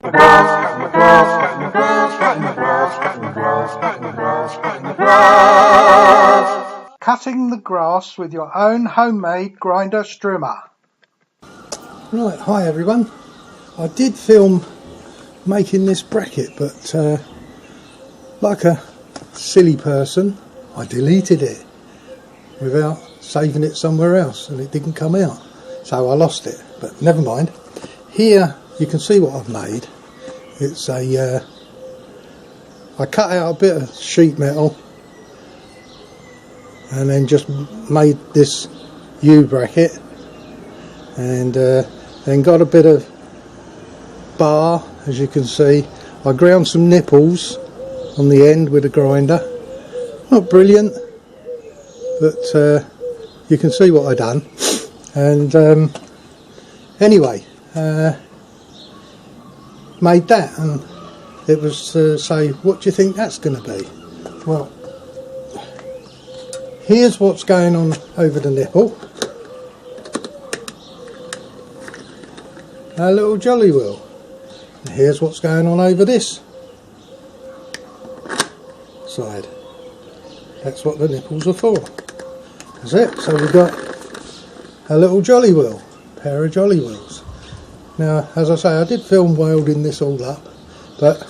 Cutting the grass with your own homemade grinder strimmer. Right, hi everyone. I did film making this bracket, but like a silly person, I deleted it without saving it somewhere else, and it didn't come out, so I lost it. But never mind. Here you can see what I've made. It's a I cut out a bit of sheet metal and then just made this U bracket, and then got a bit of bar, as you can see. I ground some nipples on the end with a grinder. Not brilliant, but you can see what I done. And anyway, made that, and it was to say, what do you think that's going to be? Well, here's what's going on over the nipple. A little jolly wheel. And here's what's going on over this side. That's what the nipples are for. That's it. So we've got a little jolly wheel, pair of jolly wheels. Now, as I say, I did film welding this all up, but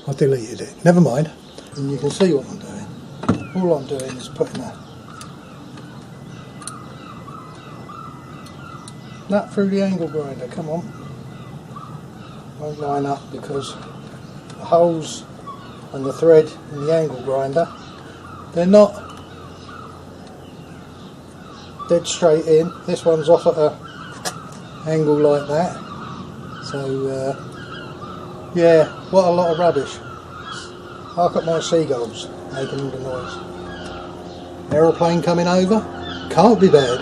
I deleted it. Never mind. And you can see what I'm doing. All I'm doing is putting a nut through the angle grinder. Come on. Won't line up because the holes and the thread in the angle grinder, they're not dead straight in. This one's off at an angle like that. So yeah, what a lot of rubbish. Look at my seagulls making all the noise. Aeroplane coming over, can't be bad.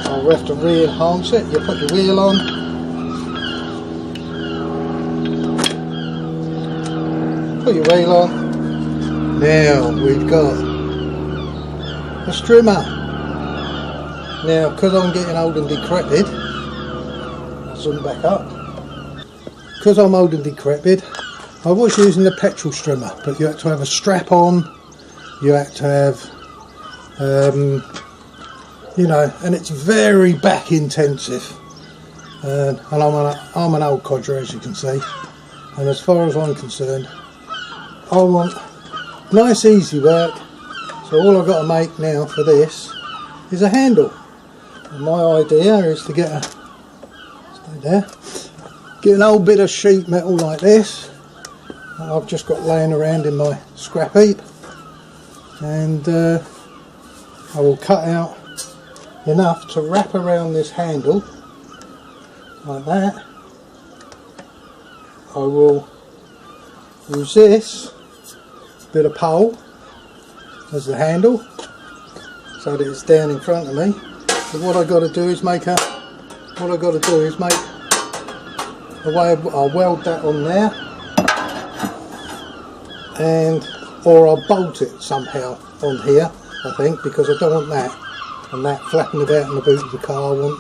I'll have to re-enhance it. You put your wheel on, put your wheel on. Now we've got a strimmer. Now, because I'm getting old and decrepit, I'll zoom back up. Because I'm old and decrepit, I was using the petrol strimmer, but you had to have a strap on, you had to have, you know, and it's very back intensive. And I'm an old codger, as you can see, and as far as I'm concerned, I want nice easy work. So all I've got to make now for this is a handle. And my idea is to get get an old bit of sheet metal like this that I've just got laying around in my scrap heap, and I will cut out enough to wrap around this handle like that. I will use this bit of pole as the handle so that it's down in front of me. But what I've got to do is make a way. I'll weld that on there, and or I'll bolt it somehow on here, I think, because I don't want that and that flapping about in the boot of the car. I want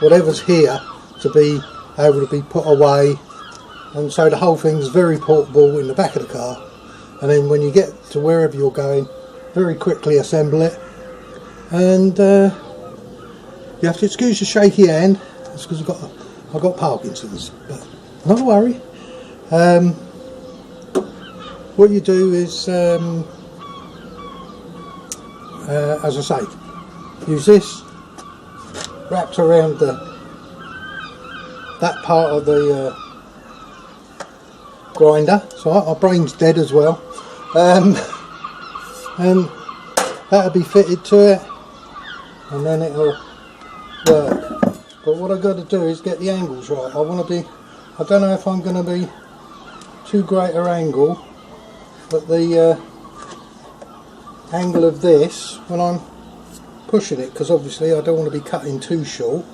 whatever's here to be able to be put away, and so the whole thing's very portable in the back of the car, and then when you get to wherever you're going, very quickly assemble it. And you have to excuse the shaky hand, that's because I've got Parkinson's, but not to worry. What you do is, as I say, use this wrapped around that part of the grinder. So our brain's dead as well, and that'll be fitted to it, and then it'll work. But what I've got to do is get the angles right. I don't know if I'm going to be too great an angle, but the angle of this when I'm pushing it, because obviously I don't want to be cutting too short,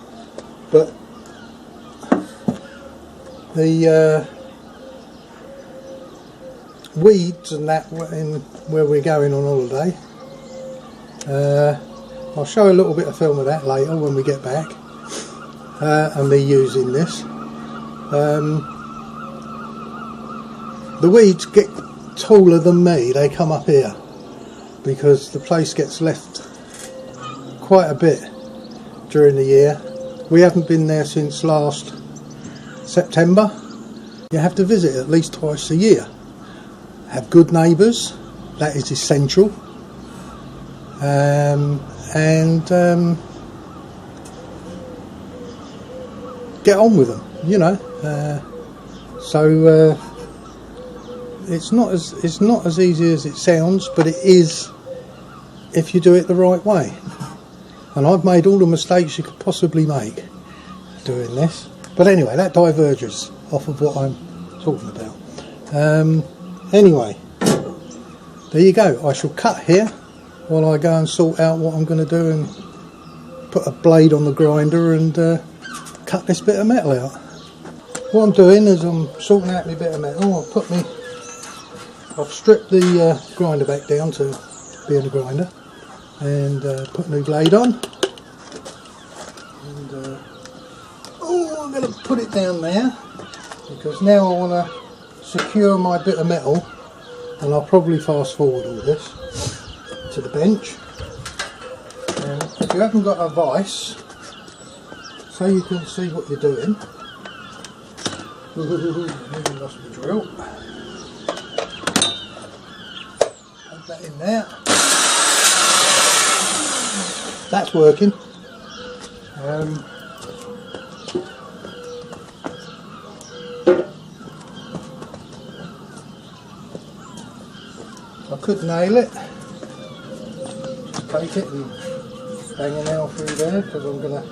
but the weeds and that in where we're going on holiday, I'll show a little bit of film of that later when we get back, and me using this. The weeds get taller than me, they come up here because the place gets left quite a bit during the year. We haven't been there since last September. You have to visit at least twice a year. Have good neighbours, that is essential, and get on with them, you know. So it's not as easy as it sounds, but it is if you do it the right way. And I've made all the mistakes you could possibly make doing this. But anyway, that diverges off of what I'm talking about. Anyway, there you go. I shall cut here while I go and sort out what I'm going to do and put a blade on the grinder and cut this bit of metal out. What I'm doing is I'm sorting out my bit of metal. I've stripped the grinder back down to being a grinder and put a new blade on. And I'm going to put it down there because now I want to secure my bit of metal, and I'll probably fast forward all this to the bench. And if you haven't got a vise so you can see what you're doing, nearly lost my drill. Put that in there. That's working. I could nail it, just take it and bang a nail through there, because I'm going to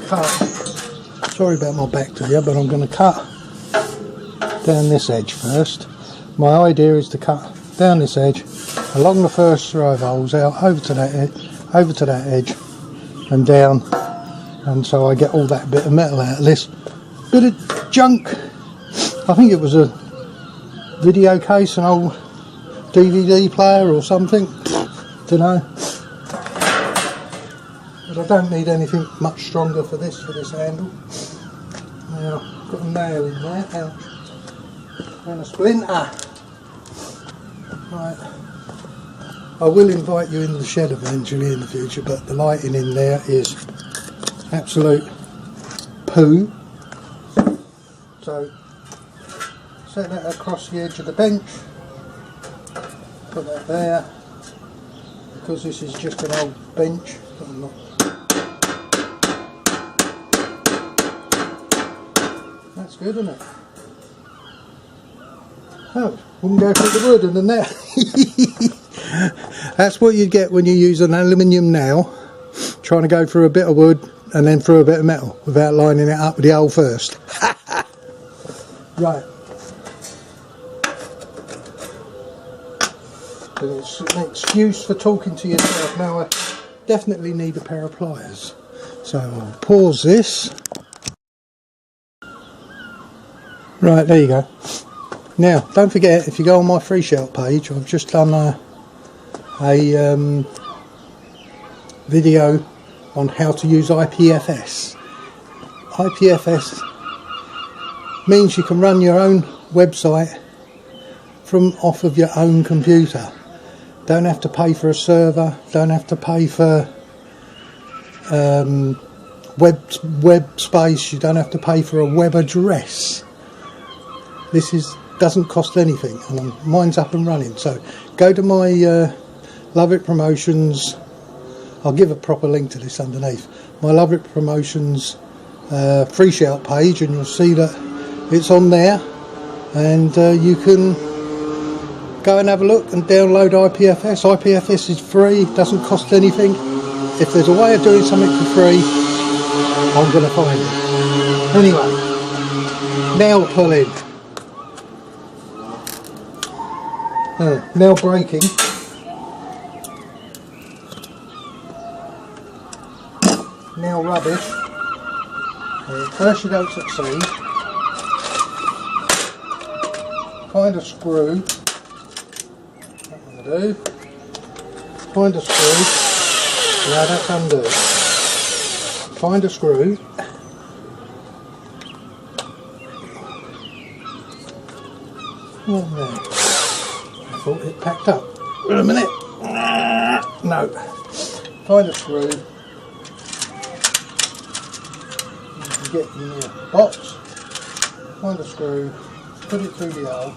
cut, sorry about my back to you, but I'm going to cut down this edge first. My idea is to cut down this edge, along the first row of holes, out over to that edge, and down, and so I get all that bit of metal out of this bit of junk. I think it was a video case, an old DVD player or something, don't know, but I don't need anything much stronger for this handle. Now I've got a nail in there, ouch, and a splinter. Right, I will invite you into the shed eventually in the future, but the lighting in there is absolute poo. So set that across the edge of the bench, put that there, because this is just an old bench. That's good, isn't it? Oh, wouldn't go through the wood and the nail. That's what you get when you use an aluminium nail, trying to go through a bit of wood and then through a bit of metal without lining it up with the hole first. Right. It's an excuse for talking to yourself. Now I definitely need a pair of pliers. So I'll pause this. Right, there you go. Now, don't forget, if you go on my free shout page, I've just done a video on how to use IPFS. IPFS means you can run your own website from off of your own computer. Don't have to pay for a server, don't have to pay for web space, you don't have to pay for a web address. This doesn't cost anything, and mine's up and running. So go to my LOUISA promotions. I'll give a proper link to this underneath. My LOUISA promotions free shout page, and you'll see that it's on there, and you can go and have a look and download IPFS. IPFS is free, doesn't cost anything. If there's a way of doing something for free, I'm going to find it. Anyway, nail pulling. Nail breaking. Nail rubbish. First you don't succeed. Find a screw. That will do. find a screw. Now that's undo. Find a screw. Oh no. I thought it packed up. Wait a minute. No. Find a screw. You can get in your box. Find a screw. Put it through the hole.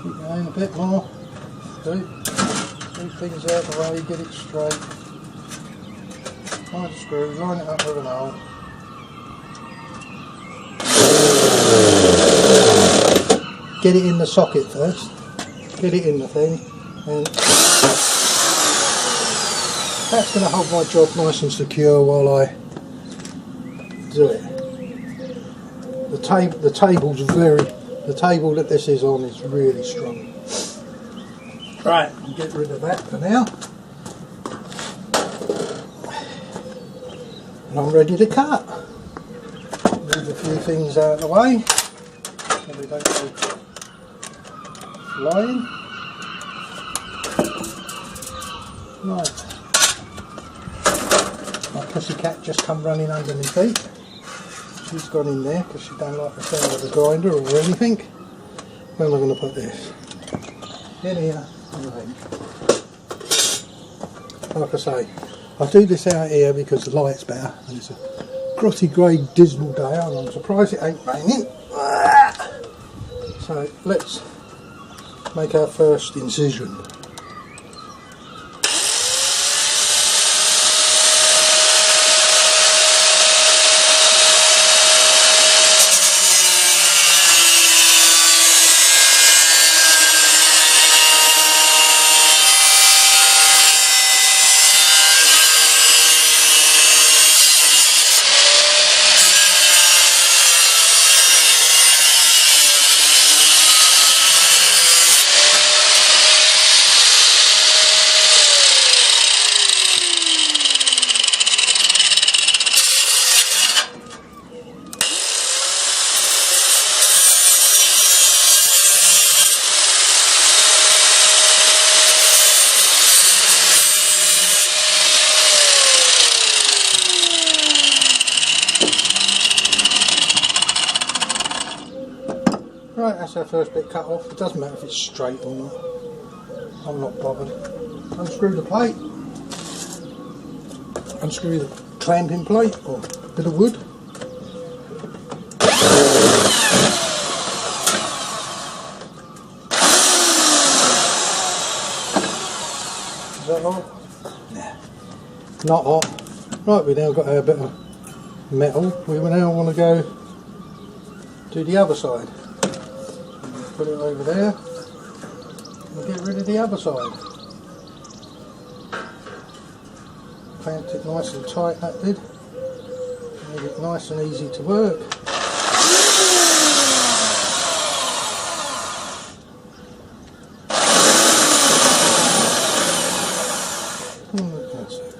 Keep going a bit more. Two things out the way, get it straight. Find a screw, line it up with an hole. Get it in the socket first. Get it in the thing. And that's going to hold my job nice and secure while I do it. The table that this is on is really strong. Right, get rid of that for now. And I'm ready to cut. Move a few things out of the way so they don't go flying. Right. My pussycat just come running under my feet. She's gone in there because she don't like the sound of the grinder or anything. Where am I going to put this? In here. Like I say, I do this out here because the light's better and it's a grotty grey dismal day and I'm surprised it ain't raining. So let's make our first incision. Right, that's our first bit cut off. It doesn't matter if it's straight or not. I'm not bothered. Unscrew the plate. Unscrew the clamping plate or bit of wood. Is that hot? Nah, not hot. Right, we now got our bit of metal. We now want to go to the other side. Put it over there and get rid of the other side. Clamped it nice and tight, that did. Made it nice and easy to work. That's it.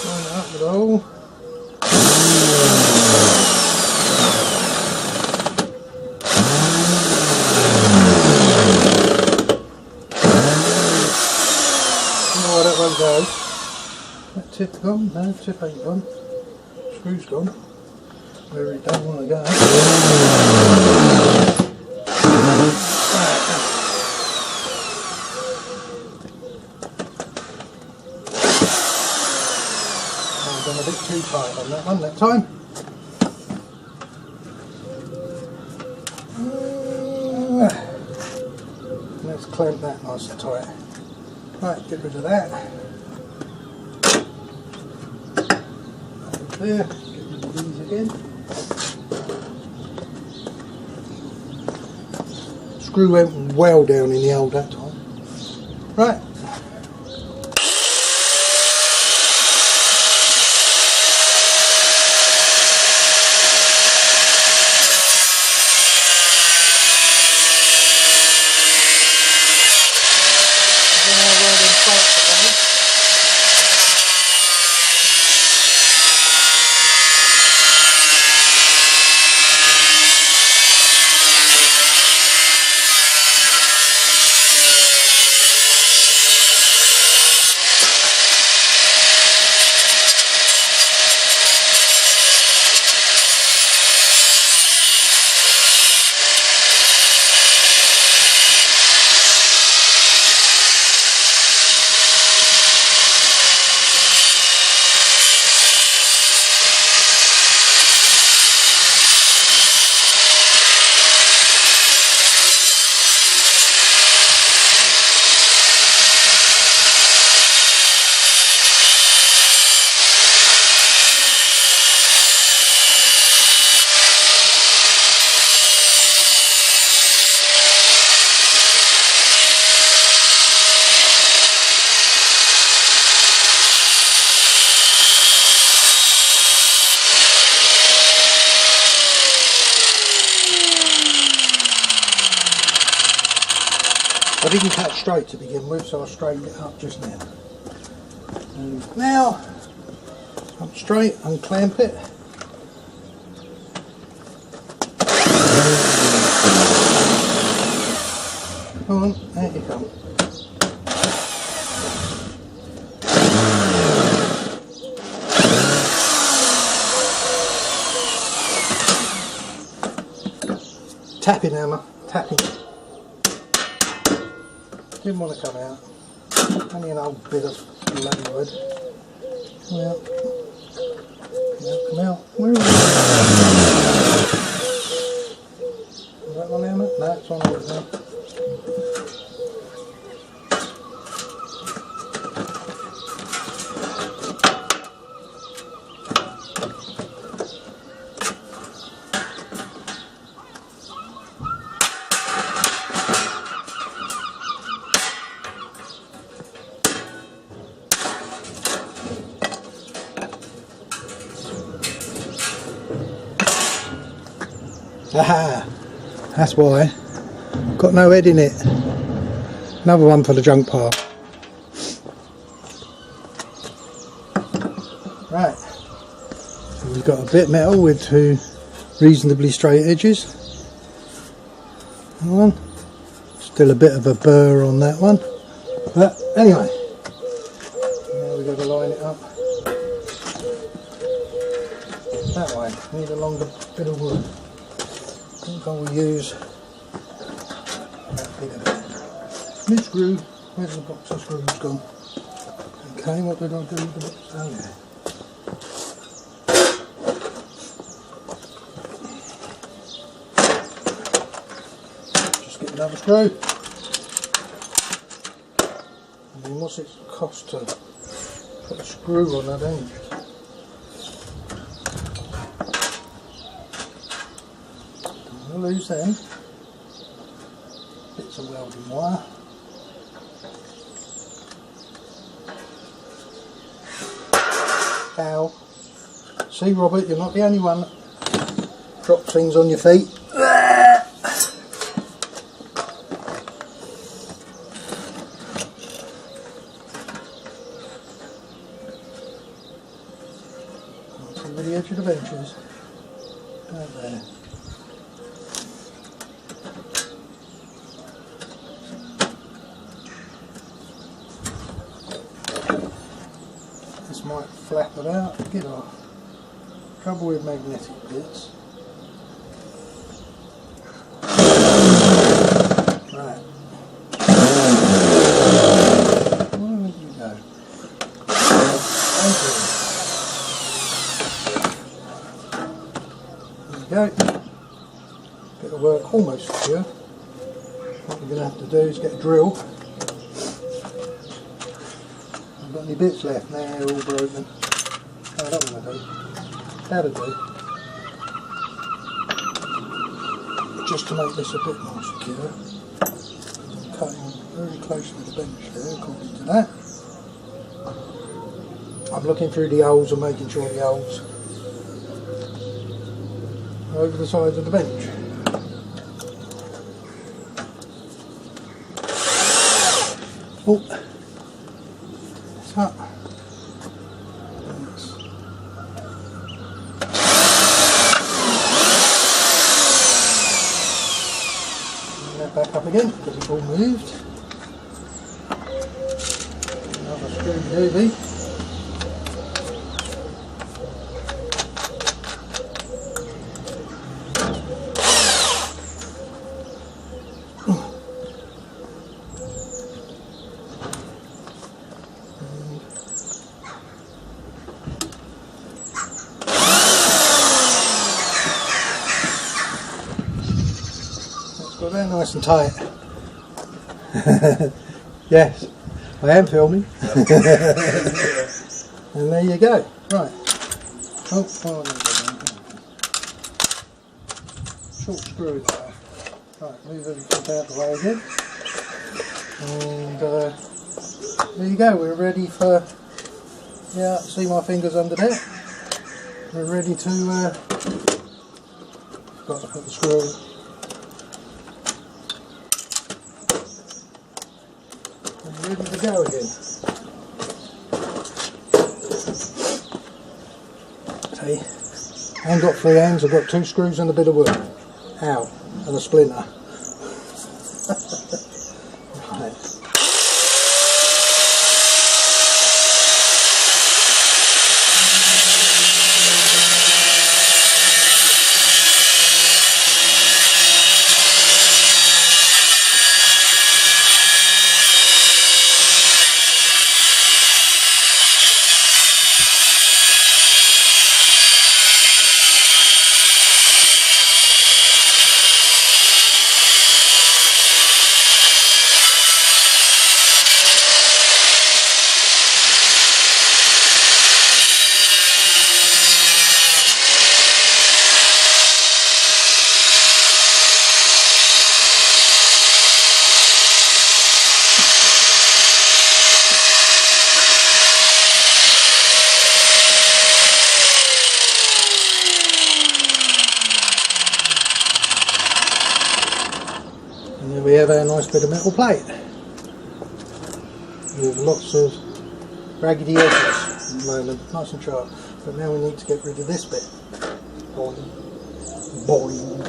Line it up with the hole. Go. That tip gone? No, tip ain't gone. Screw's gone. Where it don't want to go. I've done a bit too tight on that one that time. Let's clamp that nice and tight. Right, get rid of that. There, get rid of these again. Screw went well down in the hole that time. Right. I didn't cut straight to begin with, so I straightened it up just now. And now, up straight, unclamp it. Come on, there you come. Tapping hammer, tapping. Didn't want to come out. Only an old bit of bloody wood. Come out. Come out. Where is it? Is that one hammer? No, it's on over there. Aha! That's why. Got no head in it. Another one for the junk pile. Right. So we've got a bit metal with two reasonably straight edges. That one. Still a bit of a burr on that one. But anyway. Now we've got to line it up. That way. Need a longer bit of wood. I think I will use that bigger bit. This screw, where's the box of screws gone? Okay, what did I do with the box? Oh yeah. Just get another screw. I mean, what's it cost to put a screw on that end? Lose them. Bits of welding wire. Ow. See, Robert, you're not the only one that drops things on your feet. Over the edge of the benches. Right there. Might flap it out, get off. Trouble with magnetic bits. Right. Where did you go? There you go. Bit of work almost secure. What we're going to have to do is get a drill. Got any bits left? Nah, they're all broken. No, I don't want to do. That'll do. Just to make this a bit more secure. I'm cutting very close to the bench there, according to that. I'm looking through the holes and making sure the holes are over the sides of the bench. Oh. Up. That back up again because it's all moved. Another screw doobie. Got that nice and tight. Yes, I am filming. And there you go. Right. Oh, short screw there. Right, move everything out the way again. And there you go. We're ready for. Yeah, see my fingers under there. We're ready to. Got to put the screw. ready to go again. See, I ain't got 3 hands, I've got 2 screws and a bit of wood. Ow, and a splinter. Right. And there we have our nice bit of metal plate with lots of raggedy edges at the moment, nice and sharp. But now we need to get rid of this bit. Boing. Boing.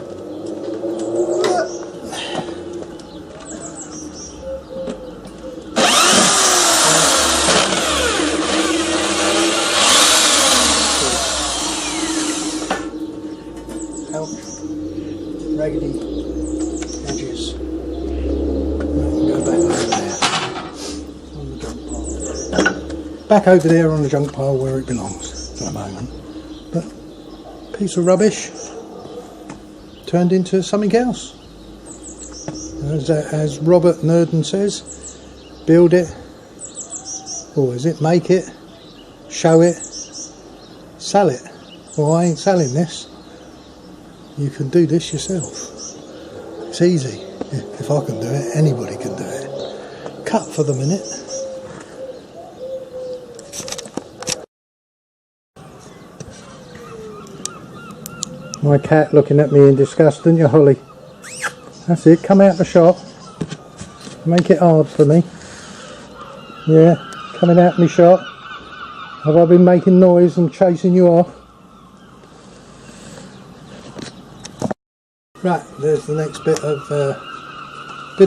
Ouch. Raggedy edges. Go back over there on the junk pile. Back over there on the junk pile where it belongs for the moment. But piece of rubbish turned into something else. As Robert Nurden says, build it, or is it make it, show it, sell it. Well, I ain't selling this. You can do this yourself. It's easy. If I can do it, anybody can do it. Cut for the minute. My cat looking at me in disgust, didn't you, Holly? That's it, come out the shop. Make it hard for me. Yeah, coming out my shop. Have I been making noise and chasing you off? Right, there's the next bit of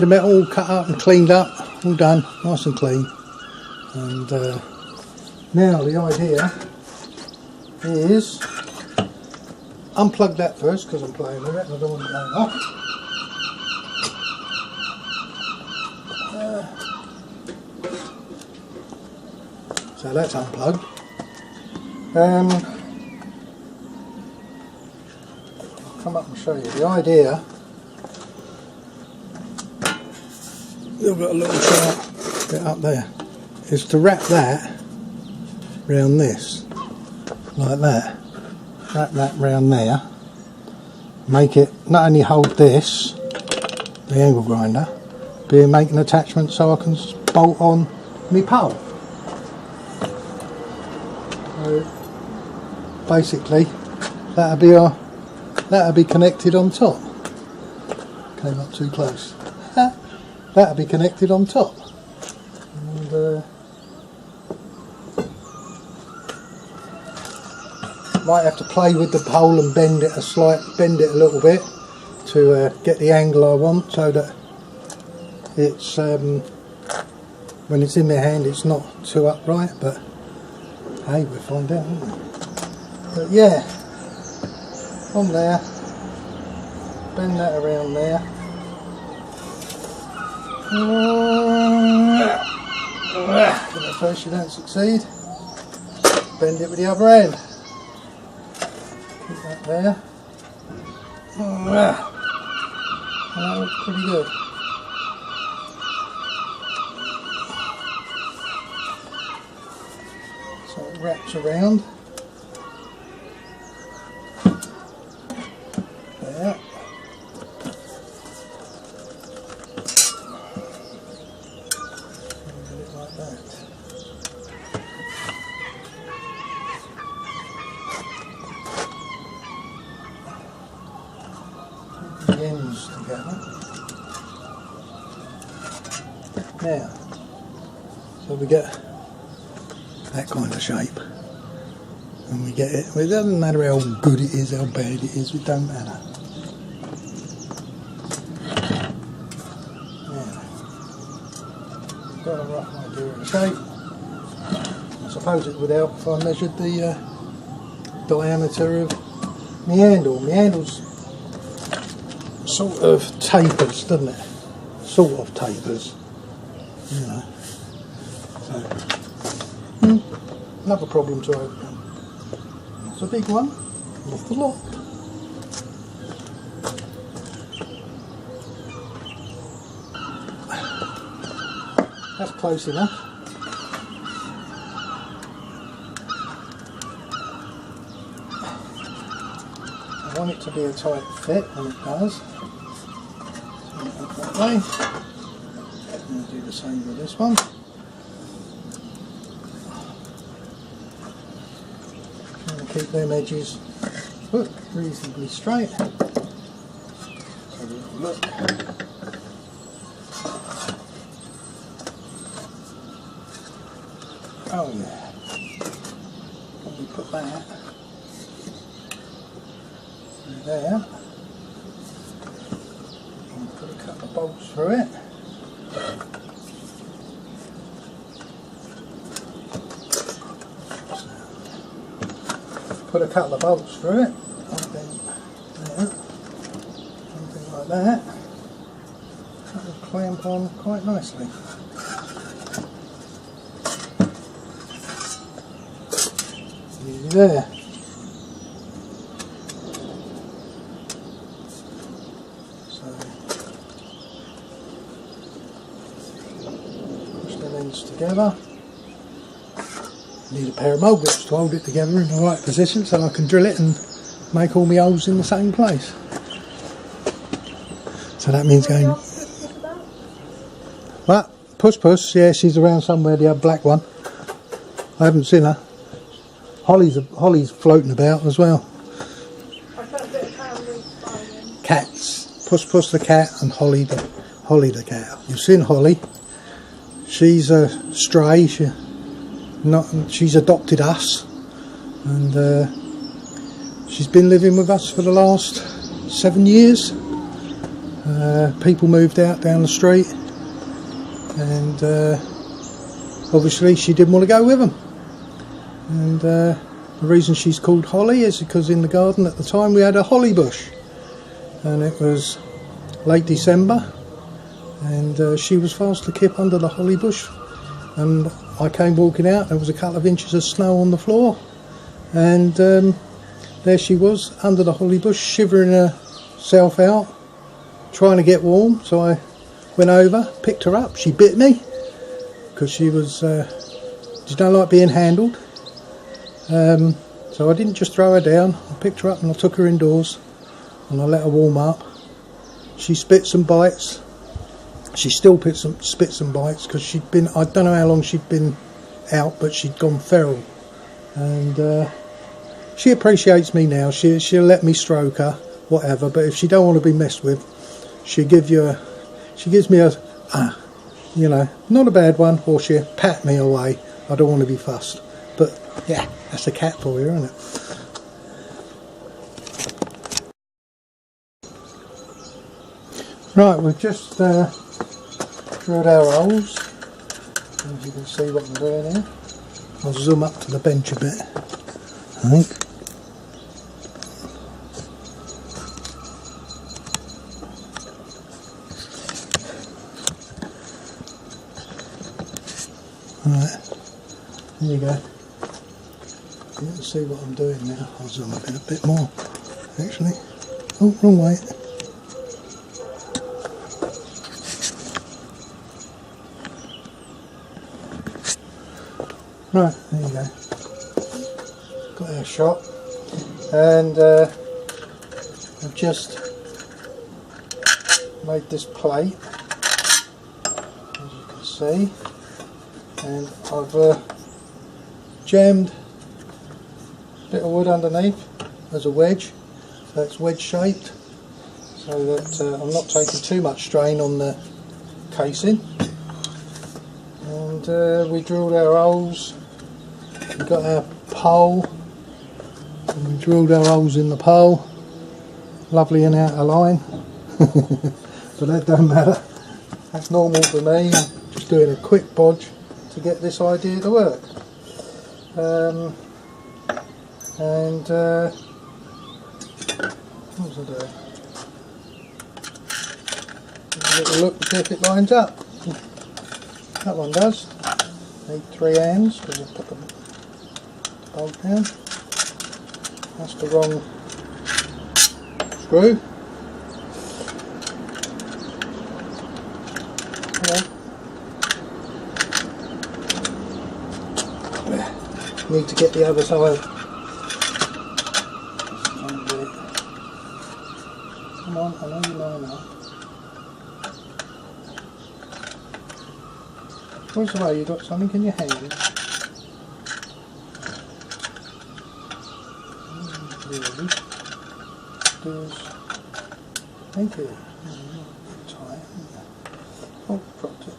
metal all cut up and cleaned up, all done, nice and clean. And now the idea is unplug that first because I'm playing with it and I don't want it going off. So that's unplugged. I'll come up and show you. The idea, you've got a little sharp bit up there, is to wrap that round this, like that. Wrap that round there. Make it not only hold this, the angle grinder, but make an attachment so I can bolt on my pole. So basically, that'll be connected on top. Came up too close. That'll be connected on top. And might have to play with the pole and bend it a little bit to get the angle I want, so that it's when it's in my hand it's not too upright. But hey, we'll find out, won't we? But yeah, on there, bend that around there. At first you don't succeed, bend it with the other end. Keep that there. And that looks pretty good. So it wraps around. There. And get it like that. The ends together. Now, So we get that kind of shape. And we get it. Well, it doesn't matter how good it is, how bad it is, it don't matter. Now, got a rough idea of the shape. I suppose it would help if I measured the diameter of my handle. My handle's sort of tapers, doesn't it? Sort of tapers, you know. So, another problem to overcome. It's a big one, not a lot. That's close enough. I want it to be a tight fit, and it does. So that way. I'll do the same with this one. Trying to keep them edges reasonably straight. So we'll look. Oh yeah. Let me put that there. And put a couple of bolts through it. Put a couple of bolts through it. Something there. Something like that. That will clamp on quite nicely. Easy there. Together. Need a pair of mould grips to hold it together in the right position so I can drill it and make all my holes in the same place. So that means going... What? Puss? Yeah, she's around somewhere, the other black one. I haven't seen her. Holly's floating about as well. Cats. Puss the cat and Holly the cat. You've seen Holly. She's a stray. She's adopted us, and she's been living with us for the last 7 years. People moved out down the street, and obviously she didn't want to go with them. And the reason she's called Holly is because in the garden at the time we had a holly bush, and it was late December. And she was fast asleep under the holly bush, and I came walking out. There was a couple of inches of snow on the floor, and there she was under the holly bush, shivering herself out, trying to get warm. So I went over, picked her up. She bit me because she don't like being handled. So I didn't just throw her down. I picked her up and I took her indoors, and I let her warm up. She spits and bites. She still spits and bites because she'd been, I don't know how long she'd been out, but she'd gone feral. And she appreciates me now. She'll let me stroke her, whatever. But if she don't want to be messed with, she gives me a, you know, not a bad one, or she'll pat me away. I don't want to be fussed. But yeah, that's a cat for you, isn't it? Right, we've just drilled our holes. As you can see what I'm doing here. I'll zoom up to the bench a bit, I think. Alright, there you go. You can see what I'm doing now. I'll zoom up in a bit more, actually. Oh, wrong way. Right, there you go. Got our shot, and I've just made this plate, as you can see, and I've jammed a bit of wood underneath as a wedge, so it's wedge shaped, so that I'm not taking too much strain on the casing. And and we drilled our holes. We got our pole, and we drilled our holes in the pole, lovely and out of line. But that don't matter, that's normal for me. I'm just doing a quick bodge to get this idea to work. What was I doing? Have a little look to see if it lines up. That one does. Need 3 hands because I've put the bolt down. That's the wrong screw. Need to get the other side. Come on, I know you line up. Where's the way? You got something in your hand? Really? Thank you. Tight. Oh, dropped it.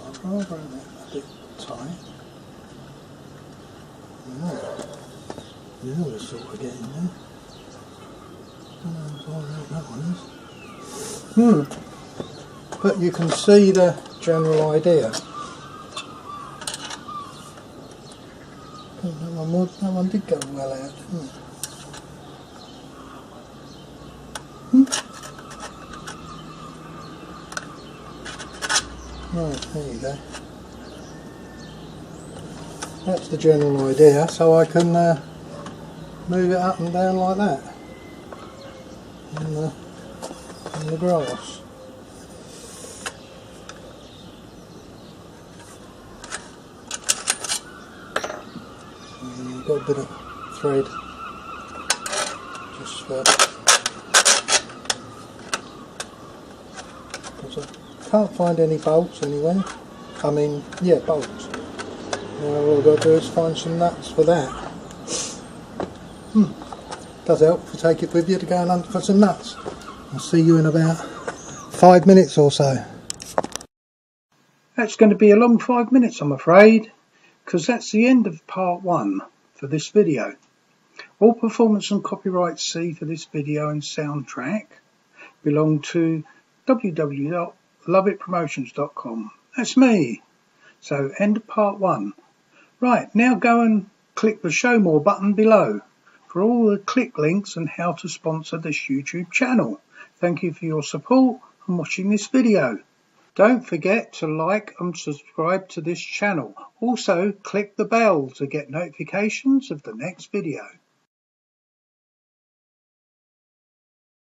I'd rather have it a bit tight. Now we're sort of getting there. I don't know how that one is. But you can see the general idea. That one did go well out, didn't it? Right, there you go. That's the general idea, so I can move it up and down like that in the grass. Got a bit of thread just for, because I can't find any bolts anywhere. I mean, yeah, bolts. Now all I've got to do is find some nuts for that. Does help to take it with you to go and hunt for some nuts. I'll see you in about 5 minutes or so. That's going to be a long 5 minutes, I'm afraid, because that's the end of part 1 for this video. All performance and copyright C for this video and soundtrack belong to www.LOUISA.com. That's me. So end of part 1. Right, now go and click the show more button below for all the click links and how to sponsor this YouTube channel. Thank you for your support and watching this video. Don't forget to like and subscribe to this channel. Also click the bell to get notifications of the next video.